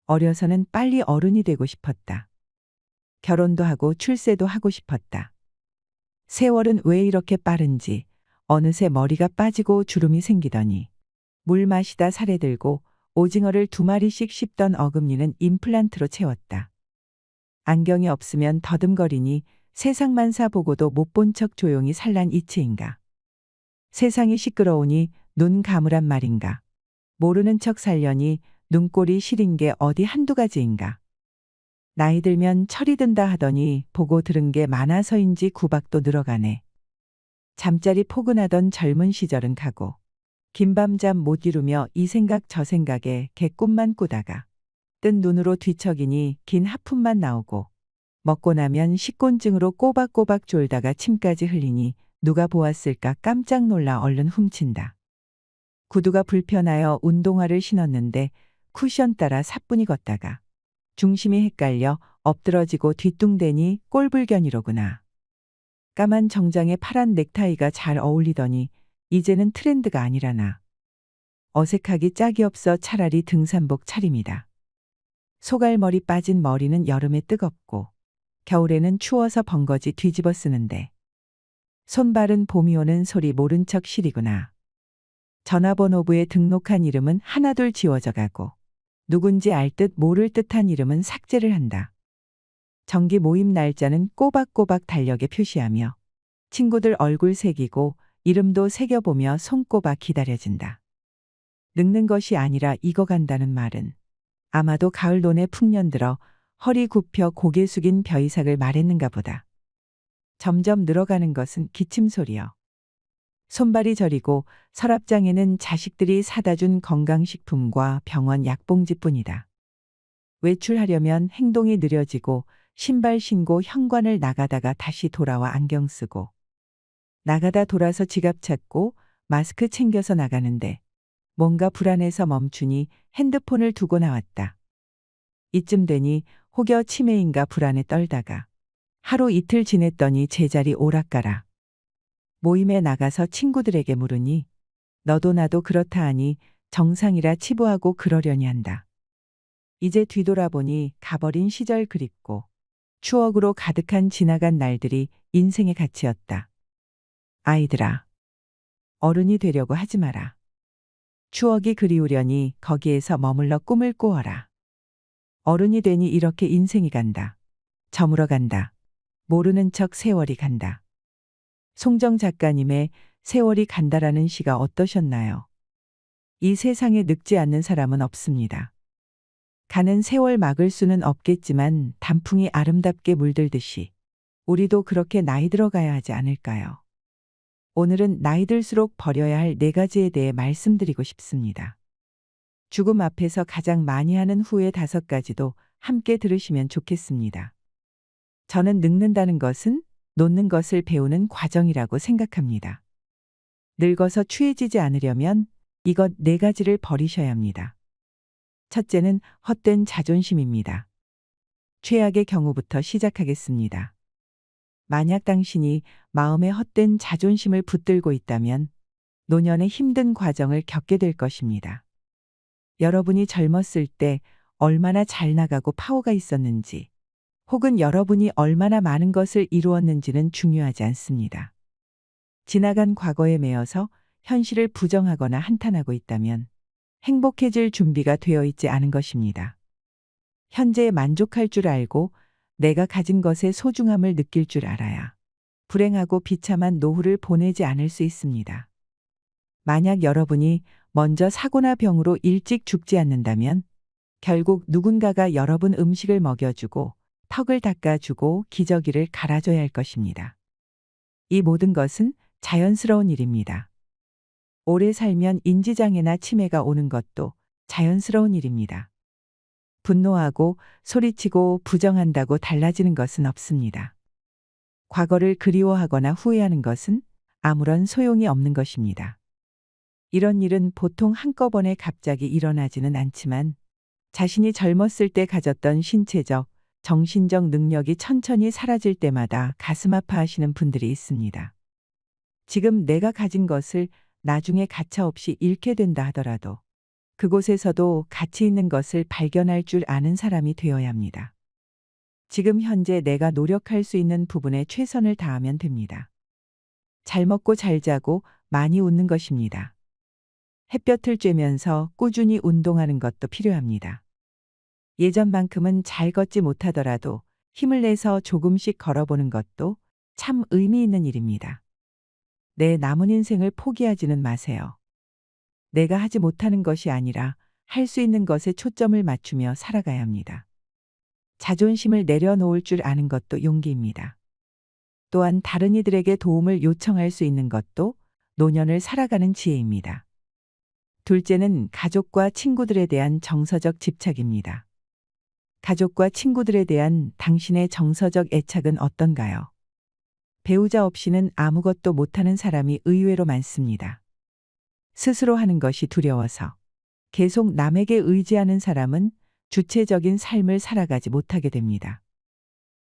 어려서는 빨리 어른이 되고 싶었다. 결혼도 하고 출세도 하고 싶었다. 세월은 왜 이렇게 빠른지 어느새 머리가 빠지고 주름이 생기더니 물 마시다 살에 들고 오징어를 2마리씩 씹던 어금니는 임플란트로 채웠다. 안경이 없으면 더듬거리니 세상만 사보고도 못 본 척 조용히 살란 이치인가. 세상이 시끄러우니 눈 감으란 말인가. 모르는 척 살려니 눈꼴이 시린 게 어디 한두 가지인가. 나이 들면 철이 든다 하더니 보고 들은 게 많아서인지 구박도 늘어가네. 잠자리 포근하던 젊은 시절은 가고 긴밤잠 못 이루며 이 생각 저 생각에 개꿈만 꾸다가 뜬 눈으로 뒤척이니 긴 하품만 나오고 먹고 나면 식곤증으로 꼬박꼬박 졸다가 침까지 흘리니 누가 보았을까 깜짝 놀라 얼른 훔친다. 구두가 불편하여 운동화를 신었는데 쿠션 따라 사뿐히 걷다가 중심이 헷갈려 엎드러지고 뒤뚱대니 꼴불견이로구나. 까만 정장에 파란 넥타이가 잘 어울리더니 이제는 트렌드가 아니라나. 어색하기 짝이 없어 차라리 등산복 차림이다. 소갈머리 빠진 머리는 여름에 뜨겁고 겨울에는 추워서 번거지 뒤집어 쓰는데 손발은 봄이 오는 소리 모른 척 시리구나. 전화번호부에 등록한 이름은 하나둘 지워져 가고 누군지 알 듯 모를 듯한 이름은 삭제를 한다. 정기 모임 날짜는 꼬박꼬박 달력에 표시하며 친구들 얼굴 새기고 이름도 새겨보며 손꼽아 기다려진다. 늙는 것이 아니라 익어간다는 말은 아마도 가을 논에 풍년 들어 허리 굽혀 고개 숙인 벼이삭을 말했는가 보다. 점점 늘어가는 것은 기침소리여. 손발이 저리고 서랍장에는 자식들이 사다 준 건강식품과 병원 약봉지뿐이다. 외출하려면 행동이 느려지고 신발 신고 현관을 나가다가 다시 돌아와 안경 쓰고 나가다 돌아서 지갑 찾고 마스크 챙겨서 나가는데 뭔가 불안해서 멈추니 핸드폰을 두고 나왔다. 이쯤 되니 혹여 치매인가 불안에 떨다가 하루 이틀 지냈더니 제자리 오락가라. 모임에 나가서 친구들에게 물으니 너도 나도 그렇다 하니 정상이라 치부하고 그러려니 한다. 이제 뒤돌아보니 가버린 시절 그립고 추억으로 가득한 지나간 날들이 인생의 가치였다. 아이들아, 어른이 되려고 하지 마라. 추억이 그리우려니 거기에서 머물러 꿈을 꾸어라. 어른이 되니 이렇게 인생이 간다. 저물어 간다. 모르는 척 세월이 간다. 송정 작가님의 세월이 간다라는 시가 어떠셨나요? 이 세상에 늙지 않는 사람은 없습니다. 가는 세월 막을 수는 없겠지만 단풍이 아름답게 물들듯이 우리도 그렇게 나이 들어가야 하지 않을까요? 오늘은 나이 들수록 버려야 할 4가지에 대해 말씀드리고 싶습니다. 죽음 앞에서 가장 많이 하는 후회 5가지도 함께 들으시면 좋겠습니다. 저는 늙는다는 것은 놓는 것을 배우는 과정이라고 생각합니다. 늙어서 추해지지 않으려면 이것 4가지를 버리셔야 합니다. 첫째는 헛된 자존심입니다. 최악의 경우부터 시작하겠습니다. 만약 당신이 마음에 헛된 자존심을 붙들고 있다면 노년의 힘든 과정을 겪게 될 것입니다. 여러분이 젊었을 때 얼마나 잘 나가고 파워가 있었는지 혹은 여러분이 얼마나 많은 것을 이루었는지는 중요하지 않습니다. 지나간 과거에 매여서 현실을 부정하거나 한탄하고 있다면 행복해질 준비가 되어 있지 않은 것입니다. 현재에 만족할 줄 알고 내가 가진 것의 소중함을 느낄 줄 알아야 불행하고 비참한 노후를 보내지 않을 수 있습니다. 만약 여러분이 먼저 사고나 병으로 일찍 죽지 않는다면 결국 누군가가 여러분 음식을 먹여주고 턱을 닦아주고 기저귀를 갈아줘야 할 것입니다. 이 모든 것은 자연스러운 일입니다. 오래 살면 인지장애나 치매가 오는 것도 자연스러운 일입니다. 분노하고 소리치고 부정한다고 달라지는 것은 없습니다. 과거를 그리워하거나 후회하는 것은 아무런 소용이 없는 것입니다. 이런 일은 보통 한꺼번에 갑자기 일어나지는 않지만 자신이 젊었을 때 가졌던 신체적, 정신적 능력이 천천히 사라질 때마다 가슴 아파하시는 분들이 있습니다. 지금 내가 가진 것을 나중에 가차없이 잃게 된다 하더라도 그곳에서도 가치 있는 것을 발견할 줄 아는 사람이 되어야 합니다. 지금 현재 내가 노력할 수 있는 부분에 최선을 다하면 됩니다. 잘 먹고 잘 자고 많이 웃는 것입니다. 햇볕을 쬐면서 꾸준히 운동하는 것도 필요합니다. 예전만큼은 잘 걷지 못하더라도 힘을 내서 조금씩 걸어보는 것도 참 의미 있는 일입니다. 내 남은 인생을 포기하지는 마세요. 내가 하지 못하는 것이 아니라 할 수 있는 것에 초점을 맞추며 살아가야 합니다. 자존심을 내려놓을 줄 아는 것도 용기입니다. 또한 다른 이들에게 도움을 요청할 수 있는 것도 노년을 살아가는 지혜입니다. 둘째는 가족과 친구들에 대한 정서적 집착입니다. 가족과 친구들에 대한 당신의 정서적 애착은 어떤가요? 배우자 없이는 아무것도 못하는 사람이 의외로 많습니다. 스스로 하는 것이 두려워서 계속 남에게 의지하는 사람은 주체적인 삶을 살아가지 못하게 됩니다.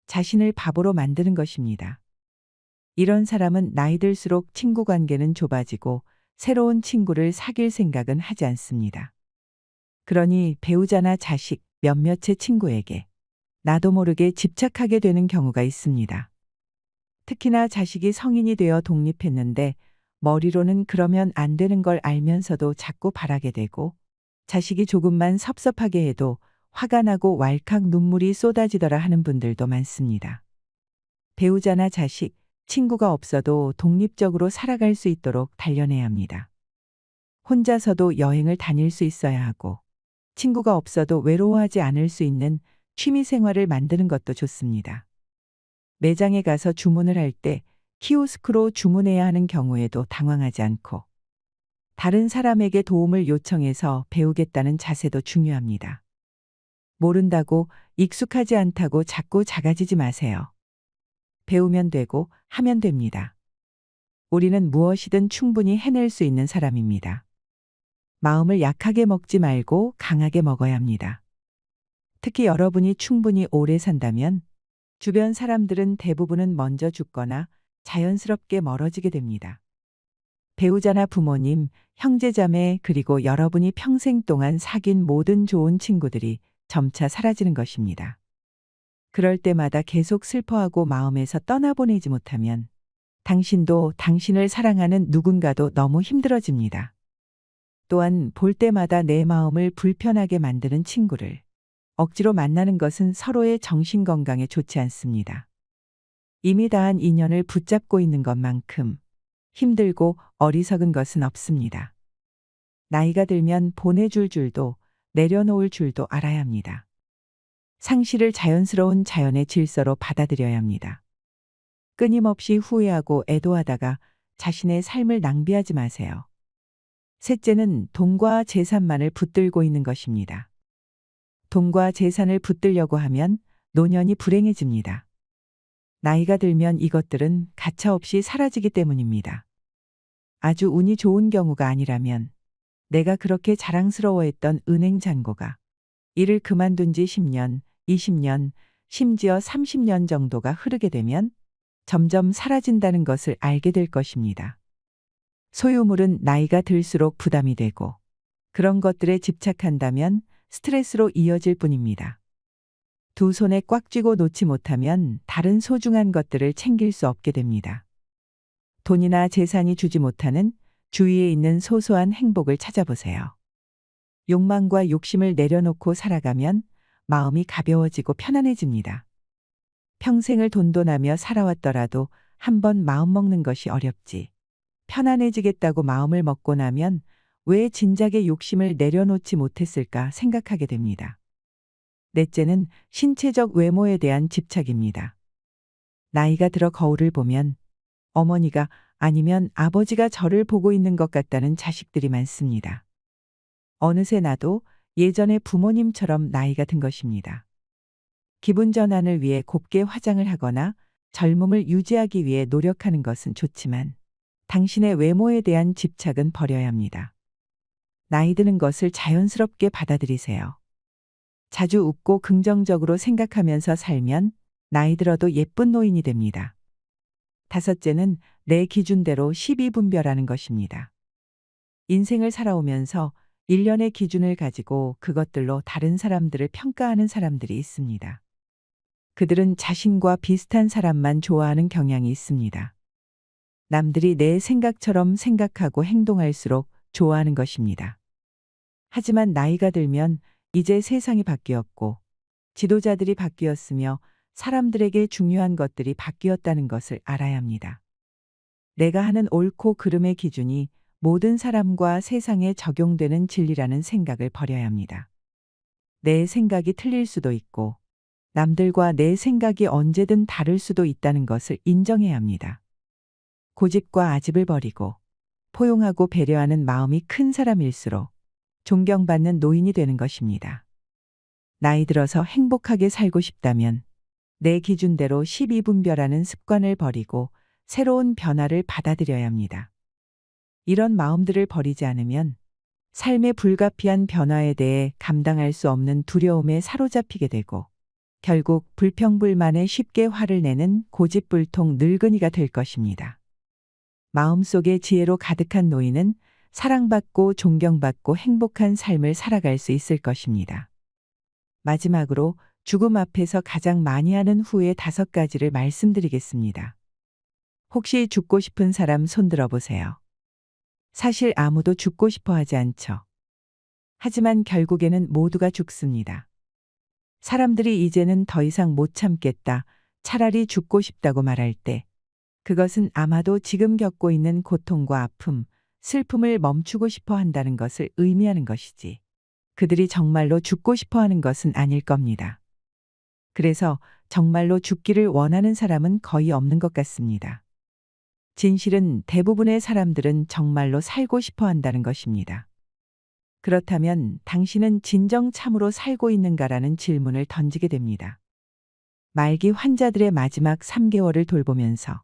자신을 바보로 만드는 것입니다. 이런 사람은 나이 들수록 친구 관계는 좁아지고 새로운 친구를 사귈 생각은 하지 않습니다. 그러니 배우자나 자식, 몇몇의 친구에게 나도 모르게 집착하게 되는 경우가 있습니다. 특히나 자식이 성인이 되어 독립했는데 머리로는 그러면 안 되는 걸 알면서도 자꾸 바라게 되고 자식이 조금만 섭섭하게 해도 화가 나고 왈칵 눈물이 쏟아지더라 하는 분들도 많습니다. 배우자나 자식, 친구가 없어도 독립적으로 살아갈 수 있도록 단련해야 합니다. 혼자서도 여행을 다닐 수 있어야 하고 친구가 없어도 외로워하지 않을 수 있는 취미 생활을 만드는 것도 좋습니다. 매장에 가서 주문을 할 때 키오스크로 주문해야 하는 경우에도 당황하지 않고 다른 사람에게 도움을 요청해서 배우겠다는 자세도 중요합니다. 모른다고 익숙하지 않다고 자꾸 작아지지 마세요. 배우면 되고 하면 됩니다. 우리는 무엇이든 충분히 해낼 수 있는 사람입니다. 마음을 약하게 먹지 말고 강하게 먹어야 합니다. 특히 여러분이 충분히 오래 산다면 주변 사람들은 대부분은 먼저 죽거나 자연스럽게 멀어지게 됩니다. 배우자나 부모님, 형제자매 그리고 여러분이 평생 동안 사귄 모든 좋은 친구들이 점차 사라지는 것입니다. 그럴 때마다 계속 슬퍼하고 마음에서 떠나보내지 못하면 당신도 당신을 사랑하는 누군가도 너무 힘들어집니다. 또한 볼 때마다 내 마음을 불편하게 만드는 친구를 억지로 만나는 것은 서로의 정신 건강에 좋지 않습니다. 이미 다한 인연을 붙잡고 있는 것만큼 힘들고 어리석은 것은 없습니다. 나이가 들면 보내줄 줄도 내려놓을 줄도 알아야 합니다. 상실을 자연스러운 자연의 질서로 받아들여야 합니다. 끊임없이 후회하고 애도하다가 자신의 삶을 낭비하지 마세요. 셋째는 돈과 재산만을 붙들고 있는 것입니다. 돈과 재산을 붙들려고 하면 노년이 불행해집니다. 나이가 들면 이것들은 가차없이 사라지기 때문입니다. 아주 운이 좋은 경우가 아니라면 내가 그렇게 자랑스러워했던 은행 잔고가 일을 그만둔 지 10년, 20년, 심지어 30년 정도가 흐르게 되면 점점 사라진다는 것을 알게 될 것입니다. 소유물은 나이가 들수록 부담이 되고 그런 것들에 집착한다면 스트레스로 이어질 뿐입니다. 두 손에 꽉 쥐고 놓지 못하면 다른 소중한 것들을 챙길 수 없게 됩니다. 돈이나 재산이 주지 못하는 주위에 있는 소소한 행복을 찾아보세요. 욕망과 욕심을 내려놓고 살아가면 마음이 가벼워지고 편안해집니다. 평생을 돈돈하며 살아왔더라도 한번 마음먹는 것이 어렵지. 편안해지겠다고 마음을 먹고 나면 왜 진작에 욕심을 내려놓지 못했을까 생각하게 됩니다. 넷째는 신체적 외모에 대한 집착입니다. 나이가 들어 거울을 보면 어머니가 아니면 아버지가 저를 보고 있는 것 같다는 자식들이 많습니다. 어느새 나도 예전의 부모님처럼 나이가 든 것입니다. 기분 전환을 위해 곱게 화장을 하거나 젊음을 유지하기 위해 노력하는 것은 좋지만 당신의 외모에 대한 집착은 버려야 합니다. 나이 드는 것을 자연스럽게 받아들이세요. 자주 웃고 긍정적으로 생각하면서 살면 나이 들어도 예쁜 노인이 됩니다. 다섯째는 내 기준대로 시비분별하는 것입니다. 인생을 살아오면서 일련의 기준을 가지고 그것들로 다른 사람들을 평가하는 사람들이 있습니다. 그들은 자신과 비슷한 사람만 좋아하는 경향이 있습니다. 남들이 내 생각처럼 생각하고 행동할수록 좋아하는 것입니다. 하지만 나이가 들면 이제 세상이 바뀌었고 지도자들이 바뀌었으며 사람들에게 중요한 것들이 바뀌었다는 것을 알아야 합니다. 내가 하는 옳고 그름의 기준이 모든 사람과 세상에 적용되는 진리라는 생각을 버려야 합니다. 내 생각이 틀릴 수도 있고 남들과 내 생각이 언제든 다를 수도 있다는 것을 인정해야 합니다. 고집과 아집을 버리고 포용하고 배려하는 마음이 큰 사람일수록 존경받는 노인이 되는 것입니다. 나이 들어서 행복하게 살고 싶다면 내 기준대로 12분별하는 습관을 버리고 새로운 변화를 받아들여야 합니다. 이런 마음들을 버리지 않으면 삶의 불가피한 변화에 대해 감당할 수 없는 두려움에 사로잡히게 되고 결국 불평불만에 쉽게 화를 내는 고집불통 늙은이가 될 것입니다. 마음속에 지혜로 가득한 노인은 사랑받고 존경받고 행복한 삶을 살아갈 수 있을 것입니다. 마지막으로 죽음 앞에서 가장 많이 하는 후회 5가지를 말씀드리겠습니다. 혹시 죽고 싶은 사람 손들어 보세요. 사실 아무도 죽고 싶어 하지 않죠. 하지만 결국에는 모두가 죽습니다. 사람들이 이제는 더 이상 못 참겠다, 차라리 죽고 싶다고 말할 때 그것은 아마도 지금 겪고 있는 고통과 아픔, 슬픔을 멈추고 싶어 한다는 것을 의미하는 것이지. 그들이 정말로 죽고 싶어 하는 것은 아닐 겁니다. 그래서 정말로 죽기를 원하는 사람은 거의 없는 것 같습니다. 진실은 대부분의 사람들은 정말로 살고 싶어 한다는 것입니다. 그렇다면 당신은 진정 참으로 살고 있는가라는 질문을 던지게 됩니다. 말기 환자들의 마지막 3개월을 돌보면서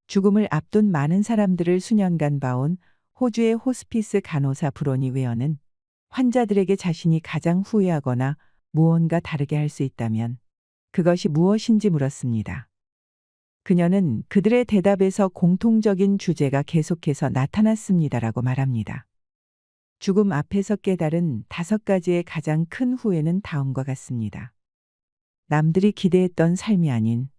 죽음을 앞둔 많은 사람들을 수년간 봐온 호주의 호스피스 간호사 브로니 웨어는 환자들에게 자신이 가장 후회하거나 무언가 다르게 할 수 있다면 그것이 무엇인지 물었습니다. 그녀는 그들의 대답에서 공통적인 주제가 계속해서 나타났습니다라고 말합니다. 죽음 앞에서 깨달은 5가지의 가장 큰 후회는 다음과 같습니다. 남들이 기대했던 삶이 아닌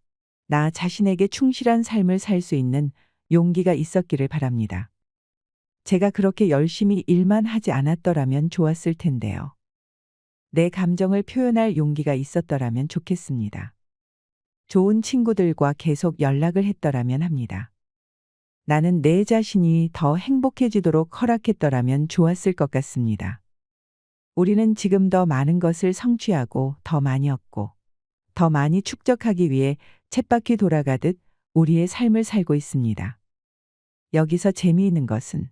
나 자신에게 충실한 삶을 살 수 있는 용기가 있었기를 바랍니다. 제가 그렇게 열심히 일만 하지 않았더라면 좋았을 텐데요. 내 감정을 표현할 용기가 있었더라면 좋겠습니다. 좋은 친구들과 계속 연락을 했더라면 합니다. 나는 내 자신이 더 행복해지도록 허락했더라면 좋았을 것 같습니다. 우리는 지금 더 많은 것을 성취하고 더 많이 얻고 더 많이 축적하기 위해 쳇바퀴 돌아가듯 우리의 삶을 살고 있습니다. 여기서 재미있는 것은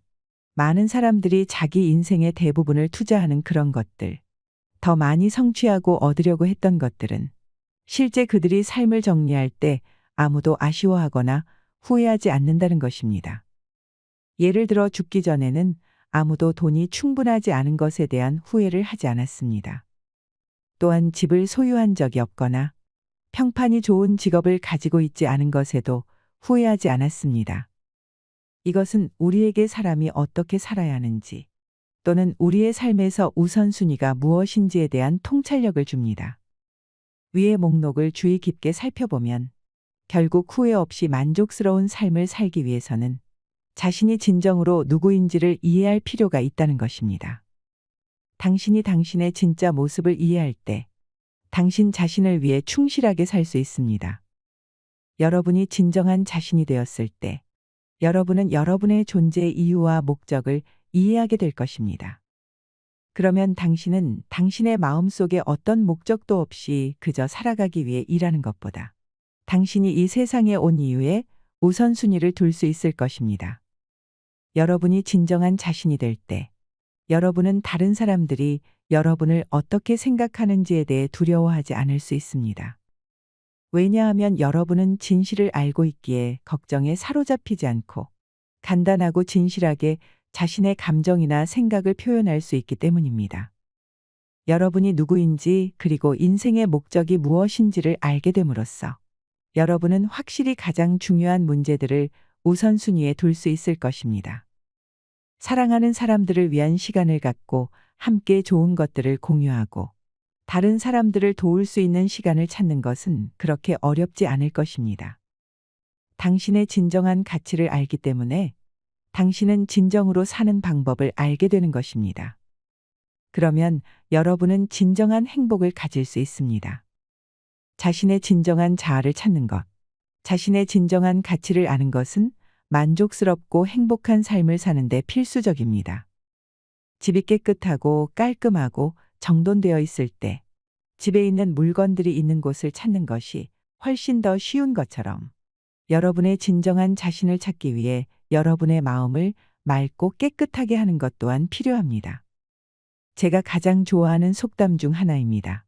많은 사람들이 자기 인생의 대부분을 투자하는 그런 것들, 더 많이 성취하고 얻으려고 했던 것들은 실제 그들이 삶을 정리할 때 아무도 아쉬워하거나 후회하지 않는다는 것입니다. 예를 들어 죽기 전에는 아무도 돈이 충분하지 않은 것에 대한 후회를 하지 않았습니다. 또한 집을 소유한 적이 없거나 평판이 좋은 직업을 가지고 있지 않은 것에도 후회하지 않았습니다. 이것은 우리에게 사람이 어떻게 살아야 하는지 또는 우리의 삶에서 우선순위가 무엇인지에 대한 통찰력을 줍니다. 위의 목록을 주의 깊게 살펴보면 결국 후회 없이 만족스러운 삶을 살기 위해서는 자신이 진정으로 누구인지를 이해할 필요가 있다는 것입니다. 당신이 당신의 진짜 모습을 이해할 때 당신 자신을 위해 충실하게 살 수 있습니다. 여러분이 진정한 자신이 되었을 때 여러분은 여러분의 존재의 이유와 목적을 이해하게 될 것입니다. 그러면 당신은 당신의 마음속에 어떤 목적도 없이 그저 살아가기 위해 일하는 것보다 당신이 이 세상에 온 이유에 우선순위를 둘 수 있을 것입니다. 여러분이 진정한 자신이 될 때 여러분은 다른 사람들이 여러분을 어떻게 생각하는지에 대해 두려워하지 않을 수 있습니다. 왜냐하면 여러분은 진실을 알고 있기에 걱정에 사로잡히지 않고 간단하고 진실하게 자신의 감정이나 생각을 표현할 수 있기 때문입니다. 여러분이 누구인지 그리고 인생의 목적이 무엇인지를 알게 됨으로써 여러분은 확실히 가장 중요한 문제들을 우선순위에 둘 수 있을 것입니다. 사랑하는 사람들을 위한 시간을 갖고 함께 좋은 것들을 공유하고 다른 사람들을 도울 수 있는 시간을 찾는 것은 그렇게 어렵지 않을 것입니다. 당신의 진정한 가치를 알기 때문에 당신은 진정으로 사는 방법을 알게 되는 것입니다. 그러면 여러분은 진정한 행복을 가질 수 있습니다. 자신의 진정한 자아를 찾는 것, 자신의 진정한 가치를 아는 것은 만족스럽고 행복한 삶을 사는데 필수적입니다. 집이 깨끗하고 깔끔하고 정돈되어 있을 때 집에 있는 물건들이 있는 곳을 찾는 것이 훨씬 더 쉬운 것처럼 여러분의 진정한 자신을 찾기 위해 여러분의 마음을 맑고 깨끗하게 하는 것 또한 필요합니다. 제가 가장 좋아하는 속담 중 하나입니다.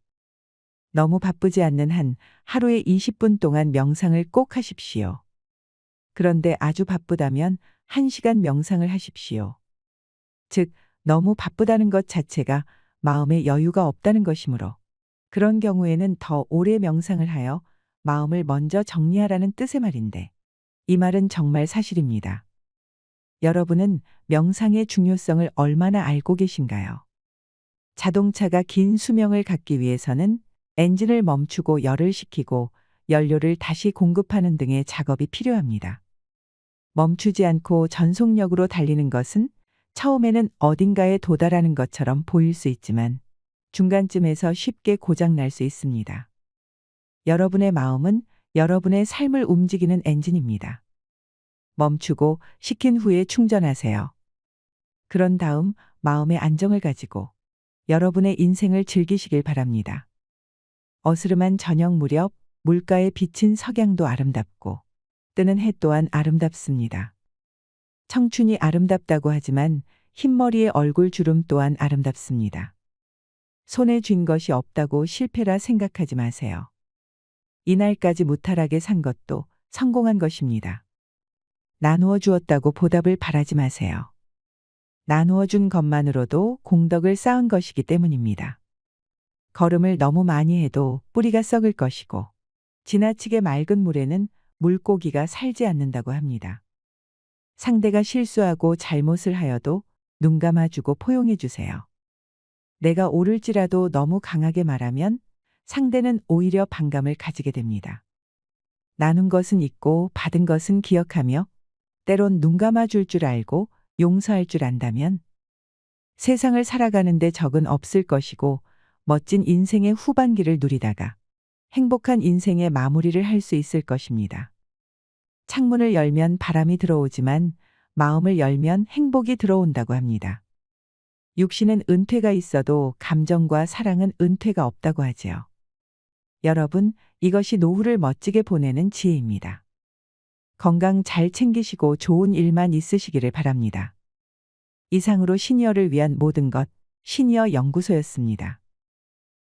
너무 바쁘지 않는 한 하루에 20분 동안 명상을 꼭 하십시오. 그런데 아주 바쁘다면 1시간 명상을 하십시오. 즉, 너무 바쁘다는 것 자체가 마음에 여유가 없다는 것이므로 그런 경우에는 더 오래 명상을 하여 마음을 먼저 정리하라는 뜻의 말인데 이 말은 정말 사실입니다. 여러분은 명상의 중요성을 얼마나 알고 계신가요? 자동차가 긴 수명을 갖기 위해서는 엔진을 멈추고 열을 식히고 연료를 다시 공급하는 등의 작업이 필요합니다. 멈추지 않고 전속력으로 달리는 것은 처음에는 어딘가에 도달하는 것처럼 보일 수 있지만 중간쯤에서 쉽게 고장 날 수 있습니다. 여러분의 마음은 여러분의 삶을 움직이는 엔진입니다. 멈추고 식힌 후에 충전하세요. 그런 다음 마음의 안정을 가지고 여러분의 인생을 즐기시길 바랍니다. 어스름한 저녁 무렵 물가에 비친 석양도 아름답고 뜨는 해 또한 아름답습니다. 청춘이 아름답다고 하지만 흰머리의 얼굴 주름 또한 아름답습니다. 손에 쥔 것이 없다고 실패라 생각하지 마세요. 이날까지 무탈하게 산 것도 성공한 것입니다. 나누어 주었다고 보답을 바라지 마세요. 나누어 준 것만으로도 공덕을 쌓은 것이기 때문입니다. 거름을 너무 많이 해도 뿌리가 썩을 것이고 지나치게 맑은 물에는 물고기가 살지 않는다고 합니다. 상대가 실수하고 잘못을 하여도 눈 감아주고 포용해 주세요. 내가 옳을지라도 너무 강하게 말하면 상대는 오히려 반감을 가지게 됩니다. 나눈 것은 잊고 받은 것은 기억하며 때론 눈 감아줄 줄 알고 용서할 줄 안다면 세상을 살아가는데 적은 없을 것이고 멋진 인생의 후반기를 누리다가 행복한 인생의 마무리를 할 수 있을 것입니다. 창문을 열면 바람이 들어오지만 마음을 열면 행복이 들어온다고 합니다. 육신은 은퇴가 있어도 감정과 사랑은 은퇴가 없다고 하지요. 여러분, 이것이 노후를 멋지게 보내는 지혜입니다. 건강 잘 챙기시고 좋은 일만 있으시기를 바랍니다. 이상으로 시니어를 위한 모든 것, 시니어 연구소였습니다.